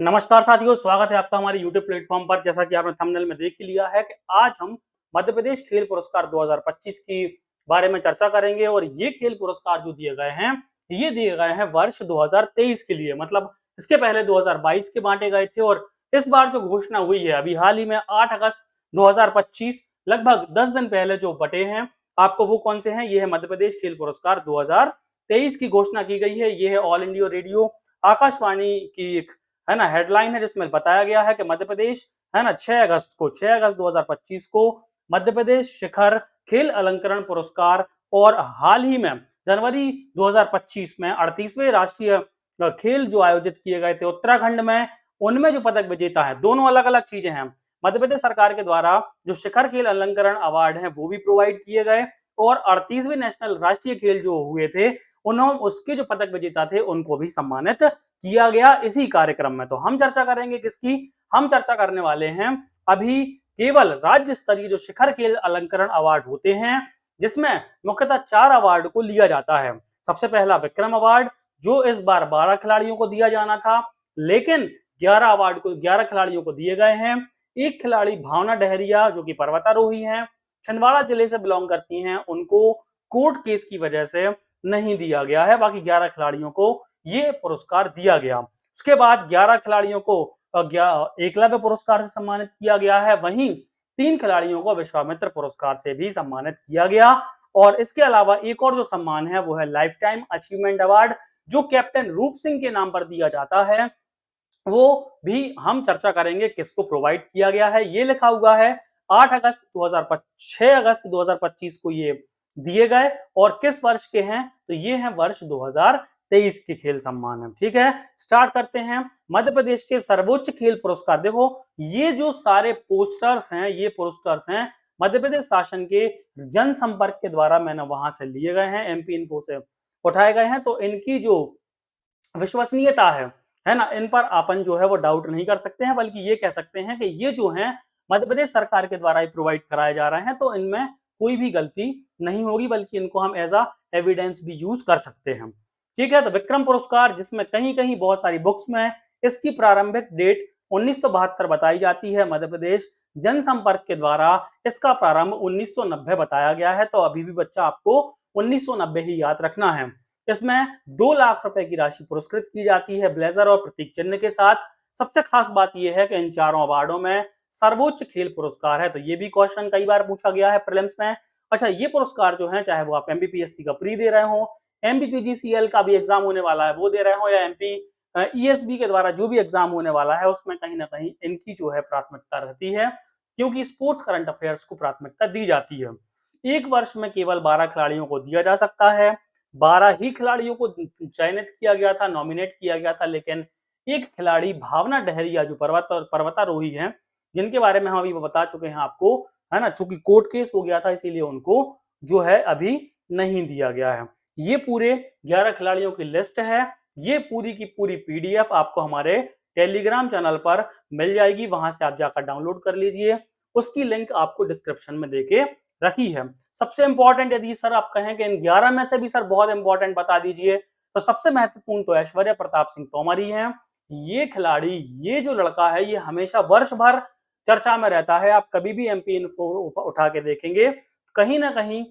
नमस्कार साथियों, स्वागत है आपका हमारे YouTube प्लेटफॉर्म पर। जैसा कि आपने थंबनेल में देख ही लिया है कि आज हम मध्य प्रदेश खेल पुरस्कार 2025 की बारे में चर्चा करेंगे और ये खेल पुरस्कार जो दिए गए हैं, ये दिए गए हैं वर्ष 2023 के लिए। मतलब इसके पहले 2022 के बांटे गए थे और इस बार जो घोषणा हुई है अभी हाल ही में 8 अगस्त 2025, लगभग 10 दिन पहले जो बटे हैं, आपको वो कौन से हैं? ये है मध्य प्रदेश खेल पुरस्कार 2023 की घोषणा की गई है। ये है ऑल इंडिया रेडियो आकाशवाणी की एक है ना हेडलाइन है, जिसमें बताया गया है कि मध्य प्रदेश है ना 6 अगस्त 2025 को मध्य प्रदेश शिखर खेल अलंकरण पुरस्कार और हाल ही में जनवरी 2025 में 38वें राष्ट्रीय खेल जो आयोजित किए गए थे उत्तराखंड में, उनमें जो पदक विजेता है, दोनों अलग अलग चीजें हैं। मध्य प्रदेश सरकार के द्वारा जो शिखर खेल अलंकरण अवार्ड है वो भी प्रोवाइड किए गए और 38वें नेशनल राष्ट्रीय खेल जो हुए थे उन्होंने उसके जो पदक विजेता थे उनको भी सम्मानित किया गया इसी कार्यक्रम में। तो हम चर्चा करेंगे किसकी? हम चर्चा करने वाले हैं अभी केवल राज्य स्तरीय जो शिखर खेल अलंकरण अवार्ड होते हैं, जिसमें मुख्यतः 4 अवार्ड को लिया जाता है। सबसे पहला विक्रम अवार्ड, जो इस बार 12 खिलाड़ियों को दिया जाना था, लेकिन 11 खिलाड़ियों को दिए गए हैं। एक खिलाड़ी भावना डहरिया जो कि पर्वतारोही हैं, छिंदवाड़ा जिले से बिलोंग करती हैं, उनको कोर्ट केस की वजह से नहीं दिया गया है। बाकी 11 खिलाड़ियों को ये पुरस्कार दिया गया। उसके बाद 11 खिलाड़ियों को एकलव्य पुरस्कार से सम्मानित किया गया है, वहीं 3 खिलाड़ियों को विश्वामित्र पुरस्कार से भी सम्मानित किया गया। और इसके अलावा एक और जो सम्मान है वो है लाइफ टाइम अचीवमेंट अवार्ड, जो कैप्टन रूप सिंह के नाम पर दिया जाता है। वो भी हम चर्चा करेंगे किसको प्रोवाइड किया गया है। ये लिखा हुआ है 8 अगस्त 2025 6 अगस्त 2025 को ये दिए गए और किस वर्ष के हैं? तो ये हैं वर्ष 2023 के खेल सम्मान है। ठीक है, स्टार्ट करते हैं। मध्य प्रदेश के सर्वोच्च खेल पुरस्कार, देखो ये जो सारे पोस्टर्स हैं, ये पोस्टर्स हैं मध्य प्रदेश शासन के जनसंपर्क के द्वारा मैंने वहां से लिए गए हैं, एमपी इन्फो से उठाए गए हैं। तो इनकी जो विश्वसनीयता है ना, इन पर अपन जो है वो डाउट नहीं कर सकते हैं, बल्कि ये कह सकते हैं कि ये जो है मध्य प्रदेश सरकार के द्वारा ही प्रोवाइड कराए जा रहे हैं, तो इनमें कोई भी गलती नहीं होगी, बल्कि इनको हम एज अ एविडेंस भी यूज कर सकते हैं। ठीक है, तो विक्रम पुरस्कार, जिसमें कहीं कहीं बहुत सारी बुक्स में इसकी प्रारंभिक डेट 1972 बताई जाती है, मध्य प्रदेश जनसंपर्क के द्वारा इसका प्रारंभ 1990 बताया गया है। तो अभी भी बच्चा आपको 1990 ही याद रखना है। इसमें 2 लाख रुपए की राशि पुरस्कृत की जाती है ब्लेजर और प्रतीक चिन्ह के साथ। सबसे खास बात यह है कि इन चारों अवार्डों में सर्वोच्च खेल पुरस्कार है। तो ये भी क्वेश्चन कई बार पूछा गया है प्रीलिम्स में। अच्छा, ये पुरस्कार जो है, चाहे वो आप एमबीपीएससी का प्री दे रहे हो, एमबीपीजीसीएल का भी एग्जाम होने वाला है वो दे रहे हो, या एमपी ईएसबी के द्वारा जो भी एग्जाम होने वाला है, उसमें कहीं ना कहीं इनकी जो है प्राथमिकता रहती है, क्योंकि स्पोर्ट्स करंट अफेयर्स को प्राथमिकता दी जाती है। एक वर्ष में केवल 12 खिलाड़ियों को दिया जा सकता है। 12 ही खिलाड़ियों को चयनित किया गया था, नॉमिनेट किया गया था, लेकिन एक खिलाड़ी भावना डहरिया जो पर्वतारोही हैं, जिनके बारे में हम अभी बता चुके हैं आपको, है ना, चूंकि कोर्ट केस हो गया था इसीलिए उनको जो है अभी नहीं दिया गया है। ये पूरे 11 खिलाड़ियों की लिस्ट है। ये पूरी की पूरी पीडीएफ आपको हमारे टेलीग्राम चैनल पर मिल जाएगी, वहां से आप जाकर डाउनलोड कर लीजिए। उसकी लिंक आपको डिस्क्रिप्शन में देके रखी है। सबसे इंपॉर्टेंट, यदि सर आप कहें कि इन 11 में से भी सर बहुत इंपॉर्टेंट बता दीजिए, तो सबसे महत्वपूर्ण तो ऐश्वर्या प्रताप सिंह तोमर ही हैं। ये खिलाड़ी, ये जो लड़का है, ये हमेशा वर्ष भर चर्चा में रहता है। आप कभी भी एमपी इन्फो उठा के देखेंगे, कहीं ना कहीं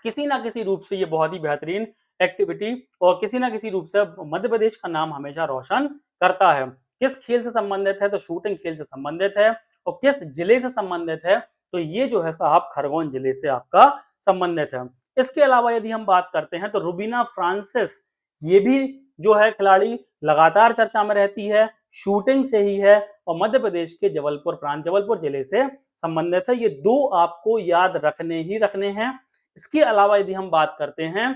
किसी ना किसी रूप से ये बहुत ही बेहतरीन एक्टिविटी और किसी ना किसी रूप से मध्य प्रदेश का नाम हमेशा रोशन करता है। किस खेल से संबंधित है? तो शूटिंग खेल से संबंधित है। और किस जिले से संबंधित है? तो ये जो है साहब खरगोन जिले से आपका संबंधित है। इसके अलावा यदि हम बात करते हैं तो रुबीना फ्रांसिस, ये भी जो है खिलाड़ी लगातार चर्चा में रहती है, शूटिंग से ही है और मध्य प्रदेश के जबलपुर प्रांत, जबलपुर जिले से संबंधित है। ये 2 आपको याद रखने ही रखने हैं। इसके अलावा यदि हम बात करते हैं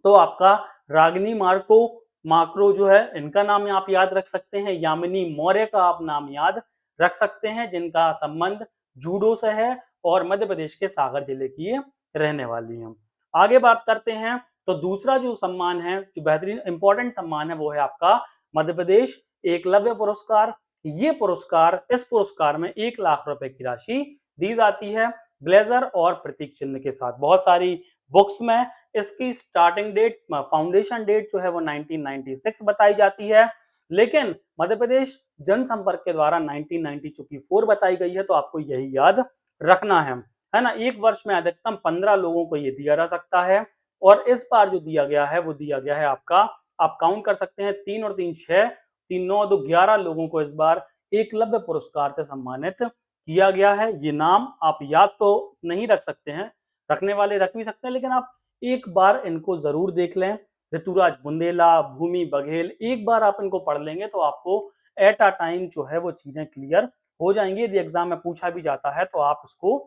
तो आपका रागिनी मार्को माक्रो जो है, इनका नाम आप याद रख सकते हैं। यामिनी मौर्य का आप नाम याद रख सकते हैं, जिनका संबंध जूडो से है और मध्य प्रदेश के सागर जिले की रहने वाली हैं। आगे बात करते हैं तो दूसरा जो सम्मान है, जो बेहतरीन इंपॉर्टेंट सम्मान है, वो है आपका मध्य प्रदेश एकलव्य पुरस्कार। ये पुरस्कार, इस पुरस्कार में 1 लाख रुपए की राशि दी जाती है ब्लेजर और प्रतीक चिन्ह के साथ। बहुत सारी बुक्स में इसकी स्टार्टिंग डेट, फाउंडेशन डेट जो है वो 1996 बताई जाती है। लेकिन मध्य प्रदेश जनसंपर्क के द्वारा 1990 चूंकि 4 बताई गई है, तो आपको यही याद रखना है ना। एक वर्ष में अधिकतम 15 लोगों को ये दिया जा सकता है और इस बार जो दिया गया है वो दिया गया है आपका, आप काउंट कर सकते हैं, 3 और 3 6, 3 9 2 11 लोगों को इस बार एकलव्य पुरस्कार से सम्मानित किया गया है। ये नाम आप याद तो नहीं रख सकते हैं, रखने वाले रख भी सकते हैं, लेकिन आप एक बार इनको जरूर देख लें। ऋतुराज बुंदेला, भूमि बघेल, एक बार आप इनको पढ़ लेंगे तो आपको एट अ टाइम जो है वो चीजें क्लियर हो जाएंगी। यदि एग्जाम में पूछा भी जाता है तो आप उसको,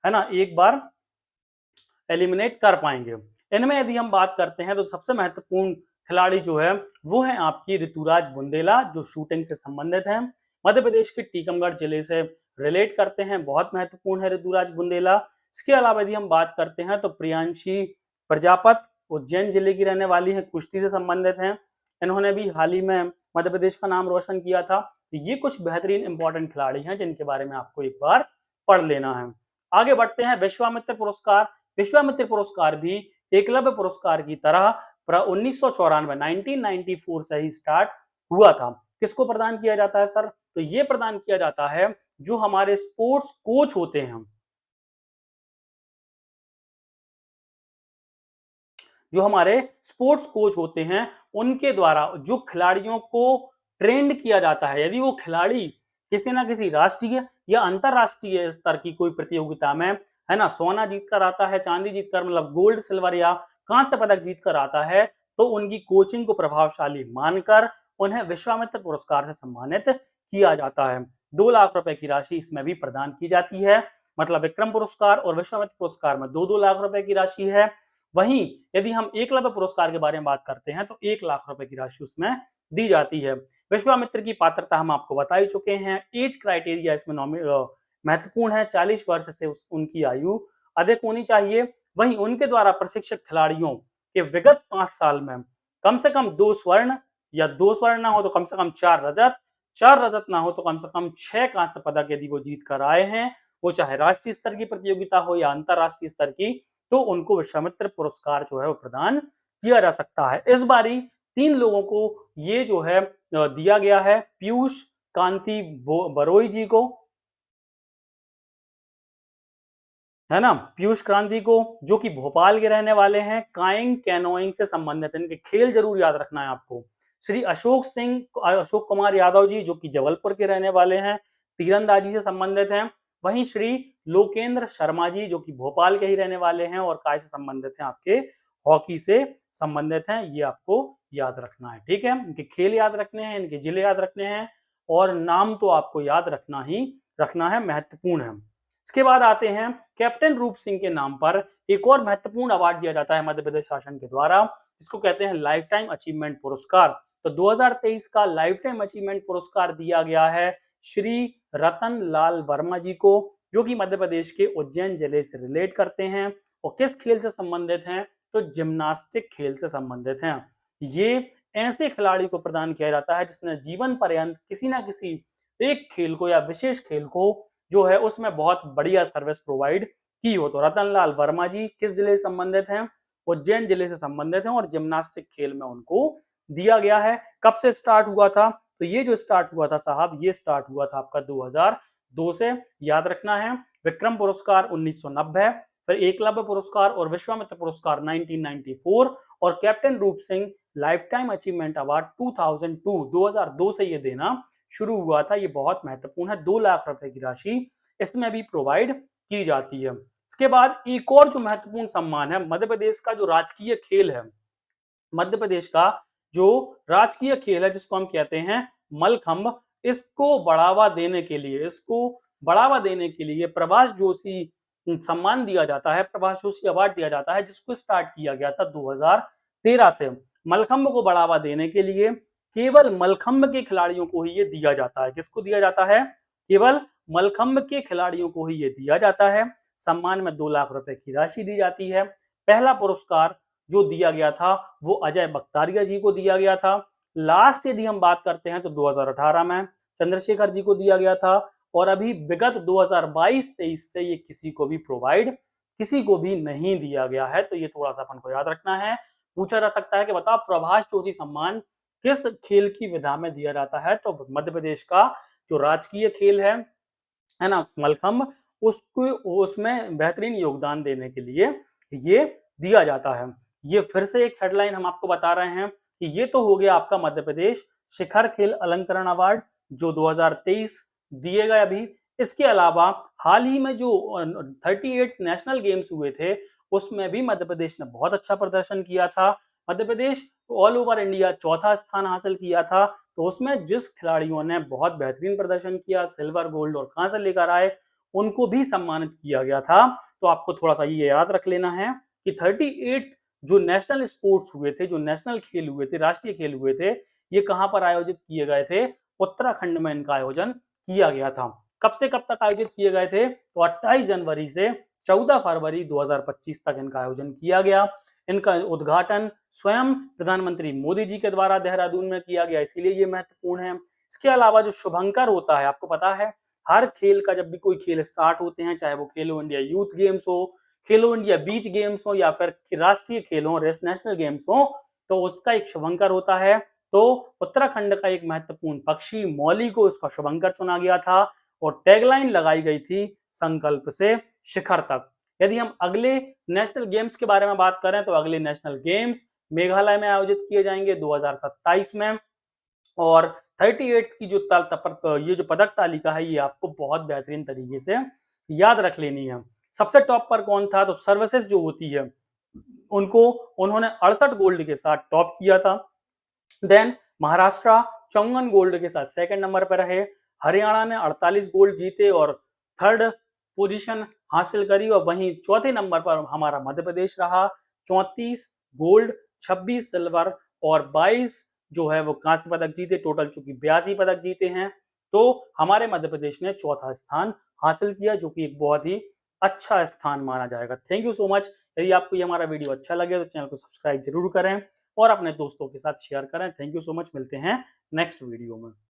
है ना, एक बार एलिमिनेट कर पाएंगे। इनमें यदि हम बात करते हैं तो सबसे महत्वपूर्ण खिलाड़ी जो है वो है आपकी ऋतुराज बुंदेला, जो शूटिंग से संबंधित है, मध्य प्रदेश के टीकमगढ़ जिले से रिलेट करते हैं, बहुत महत्वपूर्ण है ऋतुराज बुंदेला। इसके अलावा यदि हम बात करते हैं तो प्रियांशी प्रजापत उज्जैन जिले की रहने वाली है, कुश्ती से संबंधित हैं, इन्होंने भी हाल ही में मध्य प्रदेश का नाम रोशन किया था। ये कुछ बेहतरीन इंपॉर्टेंट खिलाड़ी हैं जिनके बारे में आपको एक बार पढ़ लेना है। आगे बढ़ते हैं, विश्वामित्र पुरस्कार। विश्वामित्र पुरस्कार भी एकलव्य पुरस्कार की तरह 1994 1994 से ही स्टार्ट हुआ था। किसको प्रदान किया जाता है सर? तो ये प्रदान किया जाता है जो हमारे स्पोर्ट्स कोच होते हैं, जो हमारे स्पोर्ट्स कोच होते हैं, उनके द्वारा जो खिलाड़ियों को ट्रेंड किया जाता है। यदि वो खिलाड़ी किसी ना किसी राष्ट्रीय या अंतरराष्ट्रीय स्तर की कोई प्रतियोगिता में, है ना, सोना जीत कर आता है, चांदी जीत कर, मतलब गोल्ड सिल्वर या कांस्य पदक जीत कर आता है, तो उनकी कोचिंग को प्रभावशाली मानकर उन्हें विश्वामित्र पुरस्कार से सम्मानित किया जाता है। 2 लाख रुपए की राशि इसमें भी प्रदान की जाती है। मतलब विक्रम पुरस्कार और विश्वामित्र पुरस्कार में 2-2 लाख रुपए की राशि है। वहीं यदि हम एकलव्य पुरस्कार के बारे में बात करते हैं तो 1 लाख रुपए की राशि उसमें दी जाती है। विश्वामित्र की पात्रता हम आपको बता ही चुके हैं। एज क्राइटेरिया इसमें महत्वपूर्ण है, 40 वर्ष से उनकी आयु अधिक होनी चाहिए। वहीं उनके द्वारा प्रशिक्षित खिलाड़ियों के विगत 5 साल में कम से कम 2 स्वर्ण, या 2 स्वर्ण ना हो तो कम से कम 4 रजत, 4 रजत ना हो तो कम से कम 6 कांस्य पदक यदि वो जीत कर आए हैं, वो चाहे राष्ट्रीय स्तर की प्रतियोगिता हो या अंतरराष्ट्रीय स्तर की, तो उनको विश्वामित्र पुरस्कार जो है वो प्रदान किया जा सकता है। इस बारी 3 लोगों को ये जो है दिया गया है, पीयूष कांति बरोई जी को, है ना, पीयूष क्रांति को, जो कि भोपाल के रहने वाले हैं, काइंग कैनोइंग से संबंधित, इनके खेल जरूर याद रखना है आपको। श्री अशोक कुमार यादव जी, जो कि जबलपुर के रहने वाले हैं, तीरंदाजी से संबंधित हैं। वहीं श्री लोकेंद्र शर्मा जी, जो कि भोपाल के ही रहने वाले हैं और काय से संबंधित हैं, आपके हॉकी से संबंधित हैं। ये आपको याद रखना है, ठीक है। इनके खेल याद रखने हैं, इनके जिले याद रखने हैं, और नाम तो आपको याद रखना ही रखना है, महत्वपूर्ण है। इसके बाद आते हैं, कैप्टन रूप सिंह के नाम पर एक और महत्वपूर्ण अवार्ड दिया जाता है मध्य प्रदेश शासन के द्वारा, जिसको कहते हैं लाइफ टाइम अचीवमेंट पुरस्कार। तो 2023 का लाइफ टाइम अचीवमेंट पुरस्कार दिया गया है श्री रतन लाल वर्मा जी को, जो कि मध्य प्रदेश के उज्जैन जिले से रिलेट करते हैं और किस खेल से संबंधित हैं, तो जिम्नास्टिक खेल से संबंधित हैं। ये ऐसे खिलाड़ी को प्रदान किया जाता है जिसने जीवन पर्यंत किसी ना किसी एक खेल को या विशेष खेल को जो है उसमें बहुत बढ़िया सर्विस प्रोवाइड की हो। तो रतन लाल वर्मा जी किस जिले से संबंधित हैं? उज्जैन जिले से संबंधित हैं और जिम्नास्टिक खेल में उनको दिया गया है। कब से स्टार्ट हुआ था? तो ये जो स्टार्ट हुआ था साहब, ये स्टार्ट हुआ था आपका 2002 से, याद रखना है। विक्रम पुरस्कार 1990, फिर एकलव्य पुरस्कार और विश्वामित्र पुरस्कार 1994, और कैप्टन रूप Singh life time achievement award 2002 से ये देना शुरू हुआ था। ये बहुत महत्वपूर्ण है, 2 लाख रुपए की राशि इसमें भी प्रोवाइड की जाती है। इसके बाद एक और जो महत्वपूर्ण सम्मान है, मध्य प्रदेश का जो राजकीय खेल है, मध्य प्रदेश का जो राजकीय खेल है जिसको हम कहते हैं मलखंभ, इसको बढ़ावा देने के लिए, प्रभाष जोशी सम्मान दिया जाता है, प्रभाष जोशी अवार्ड दिया जाता है, जिसको स्टार्ट किया गया था 2013 से। मलखंभ को बढ़ावा देने के लिए केवल मलखंभ के खिलाड़ियों को ही ये दिया जाता है। किसको दिया जाता है? केवल मलखंभ के खिलाड़ियों को ही ये दिया जाता है। सम्मान में 2 लाख रुपए की राशि दी जाती है। पहला पुरस्कार जो दिया गया था वो अजय बख्तारिया जी को दिया गया था। लास्ट यदि हम बात करते हैं तो 2018 में चंद्रशेखर जी को दिया गया था, और अभी विगत 2022-23 से ये किसी को भी नहीं दिया गया है। तो ये थोड़ा सा अपन को याद रखना है। पूछा जा सकता है कि बताओ प्रभाष जोशी सम्मान किस खेल की विधा में दिया जाता है, तो मध्य प्रदेश का जो राजकीय खेल है ना, मलखम्ब, उसको उसमें बेहतरीन योगदान देने के लिए ये दिया जाता है। ये फिर से एक हेडलाइन हम आपको बता रहे हैं कि ये तो हो गया आपका मध्य प्रदेश शिखर खेल अलंकरण अवार्ड जो 2023 दिए गए अभी। इसके अलावा हाल ही में जो 38 नेशनल गेम्स हुए थे, उसमें भी मध्य प्रदेश ने बहुत अच्छा प्रदर्शन किया था। Madhya Pradesh all over India चौथा स्थान हासिल किया था। तो उसमें जिस खिलाड़ियों ने बहुत बेहतरीन प्रदर्शन किया, सिल्वर, गोल्ड और कांस्य लेकर आए, उनको भी सम्मानित किया गया था। तो आपको थोड़ा सा ये याद रख लेना है कि 38 जो नेशनल स्पोर्ट्स हुए थे, जो नेशनल खेल हुए थे, राष्ट्रीय खेल हुए थे, ये कहाँ पर आयोजित किए गए थे? उत्तराखंड में इनका आयोजन किया गया था। कब से कब तक आयोजित किए गए थे? तो 28 जनवरी से 14 फरवरी 2025 तक इनका आयोजन किया गया। इनका उद्घाटन स्वयं प्रधानमंत्री मोदी जी के द्वारा देहरादून में किया गया, इसीलिए ये महत्वपूर्ण है। इसके अलावा जो शुभंकर होता है, आपको पता है हर खेल का जब भी कोई खेल स्टार्ट होते हैं, चाहे वो खेलो इंडिया यूथ गेम्स हो, खेलो इंडिया बीच गेम्स हो या फिर राष्ट्रीय खेल हो, नेशनल गेम्स हो, तो उसका एक शुभंकर होता है। तो उत्तराखंड का एक महत्वपूर्ण पक्षी मौली को इसका शुभंकर चुना गया था और टैगलाइन लगाई गई थी संकल्प से शिखर तक। यदि हम अगले नेशनल गेम्स के बारे में बात करें तो अगले नेशनल गेम्स मेघालय में आयोजित किए जाएंगे 2027 में। और 38 की जो ये जो पदक तालिका है, ये आपको बहुत बेहतरीन तरीके से याद रख लेनी है। सबसे टॉप पर कौन था? तो सर्विसेज जो होती है, उनको उन्होंने 68 गोल्ड के साथ टॉप किया था। देन महाराष्ट्र 54 गोल्ड के साथ सेकंड नंबर पर रहे। हरियाणा ने 48 गोल्ड जीते और थर्ड पोजीशन हासिल करी। और वहीं चौथे नंबर पर हमारा मध्य प्रदेश रहा, 34 गोल्ड, 26 सिल्वर और 22 जो है वो कांस्य पदक जीते। टोटल चूंकि 82 पदक जीते हैं, तो हमारे मध्य प्रदेश ने चौथा स्थान हासिल किया, जो कि एक बहुत ही अच्छा स्थान माना जाएगा। Thank you so much. यदि आपको ये हमारा वीडियो अच्छा लगे तो चैनल को सब्सक्राइब जरूर करें और अपने दोस्तों के साथ शेयर करें। Thank you so much. मिलते हैं नेक्स्ट वीडियो में।